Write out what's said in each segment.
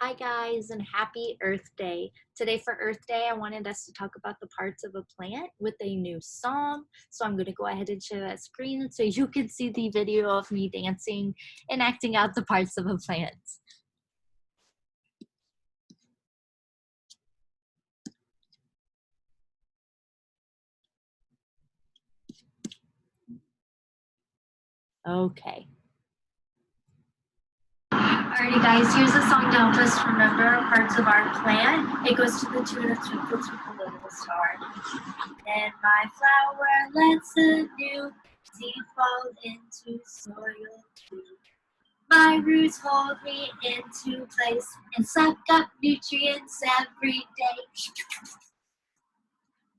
Hi guys, and happy Earth Day. Today for Earth Day, I wanted us to talk about the parts of a plant with a new song. So I'm going to go ahead and share that screen so you can see the video of me dancing and acting out the parts of a plant. Okay. Alrighty guys, here's a song to help us remember parts of our plant. It goes to the tune of Twinkle Twinkle Little Star. And my flower lets a new seed fall into soil too. My roots hold me into place and suck up nutrients every day.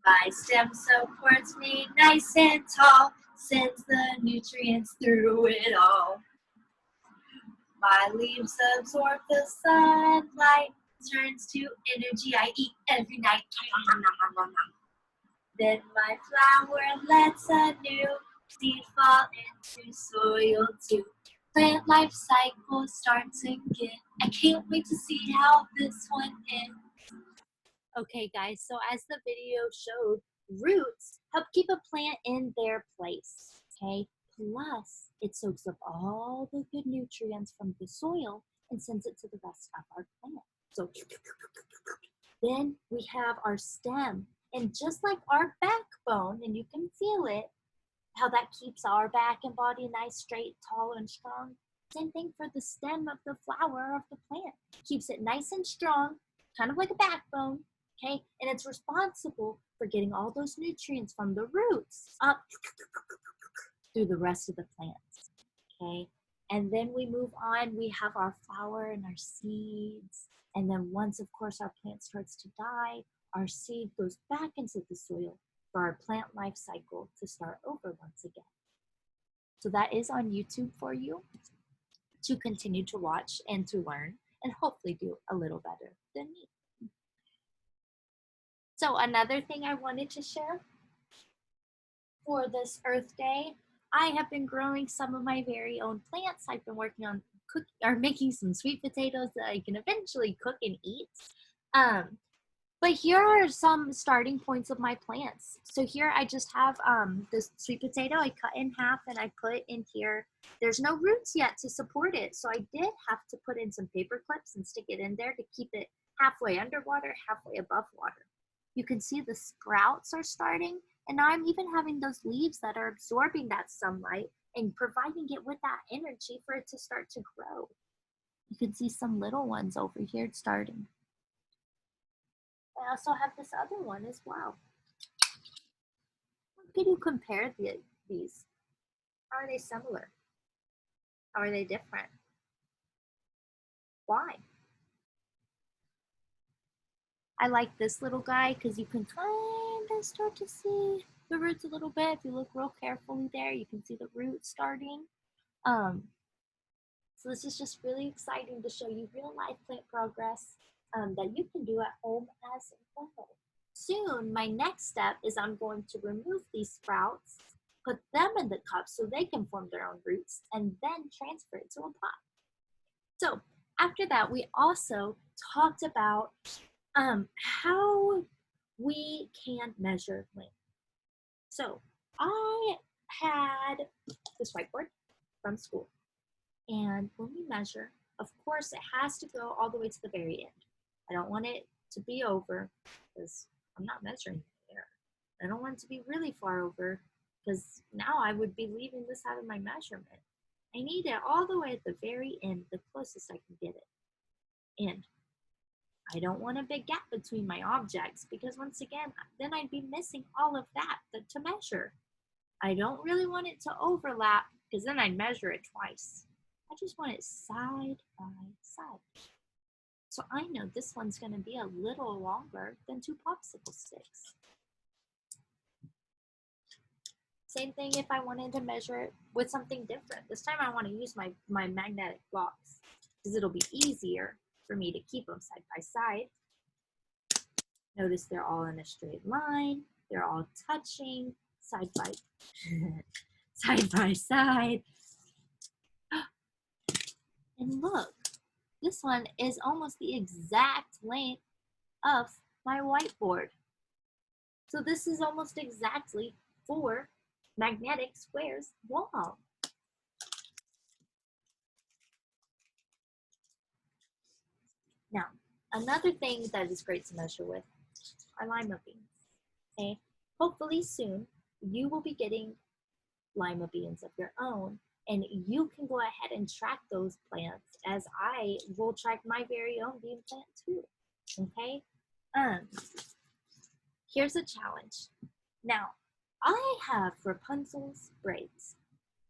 My stem supports me nice and tall, sends the nutrients through it all. My leaves absorb the sunlight, turns to energy I eat every night. Then my flower lets a new seed fall into soil too. Plant life cycle starts again. I can't wait to see how this one ends. Okay guys, so as the video showed, roots help keep a plant in their place, okay? Plus, it soaks up all the good nutrients from the soil and sends it to the rest of our plant. So then we have our stem, and just like our backbone, and you can feel it, how that keeps our back and body nice, straight, tall, and strong. Same thing for the stem of the flower of the plant. Keeps it nice and strong, kind of like a backbone, okay? And it's responsible for getting all those nutrients from the roots up through the rest of the plants, okay? And then we move on, we have our flower and our seeds. And then once, of course, our plant starts to die, our seed goes back into the soil for our plant life cycle to start over once again. So that is on YouTube for you to continue to watch and to learn and hopefully do a little better than me. So another thing I wanted to share for this Earth Day, I have been growing some of my very own plants. I've been working on making some sweet potatoes that I can eventually cook and eat. But here are some starting points of my plants. So here I just have this sweet potato I cut in half and I put in here. There's no roots yet to support it. So I did have to put in some paper clips and stick it in there to keep it halfway underwater, halfway above water. You can see the sprouts are starting, and now I'm even having those leaves that are absorbing that sunlight and providing it with that energy for it to start to grow. You can see some little ones over here starting. I also have this other one as well. How can you compare these? How are they similar? How are they different? Why? I like this little guy because you can kind of start to see the roots a little bit. If you look real carefully there, you can see the roots starting. So this is just really exciting to show you real life plant progress that you can do at home as well. Soon, my next step is I'm going to remove these sprouts, put them in the cup so they can form their own roots, and then transfer it to a pot. So after that, we also talked about how we can measure length. So I had this whiteboard from school, and when we measure, of course, it has to go all the way to the very end. I don't want it to be over because I'm not measuring there. I don't want it to be really far over because now I would be leaving this out of my measurement. I need it all the way at the very end, the closest I can get it. And I don't want a big gap between my objects because once again, then I'd be missing all of that to measure. I don't really want it to overlap because then I'd measure it twice. I just want it side by side. So I know this one's going to be a little longer than 2 popsicle sticks. Same thing if I wanted to measure it with something different. This time I want to use my magnetic blocks because it'll be easier for me to keep them side by side. Notice they're all in a straight line. They're all touching side by side by side. And look, This one is almost the exact length of my whiteboard. So this is almost exactly 4 magnetic squares long. Now, another thing that is great to measure with are lima beans. Okay, hopefully soon you will be getting lima beans of your own, and you can go ahead and track those plants as I will track my very own bean plant too. Okay, here's a challenge. Now, I have Rapunzel's braids,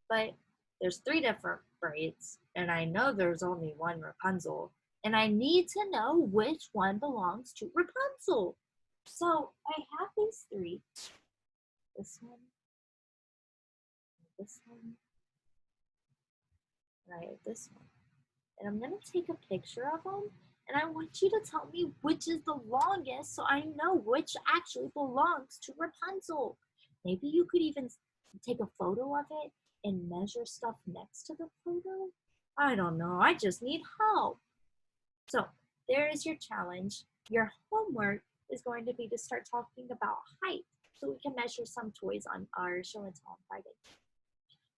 but there's 3 different braids, and I know there's only one Rapunzel, and I need to know which one belongs to Rapunzel. So I have these 3, this one, this one, and I have this one. And I'm gonna take a picture of them, and I want you to tell me which is the longest so I know which actually belongs to Rapunzel. Maybe you could even take a photo of it and measure stuff next to the photo. I don't know, I just need help. So there is your challenge. Your homework is going to be to start talking about height so we can measure some toys on our show and tell on Friday.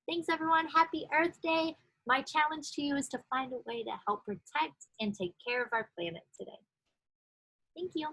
Thanks everyone, happy Earth Day. My challenge to you is to find a way to help protect and take care of our planet today. Thank you.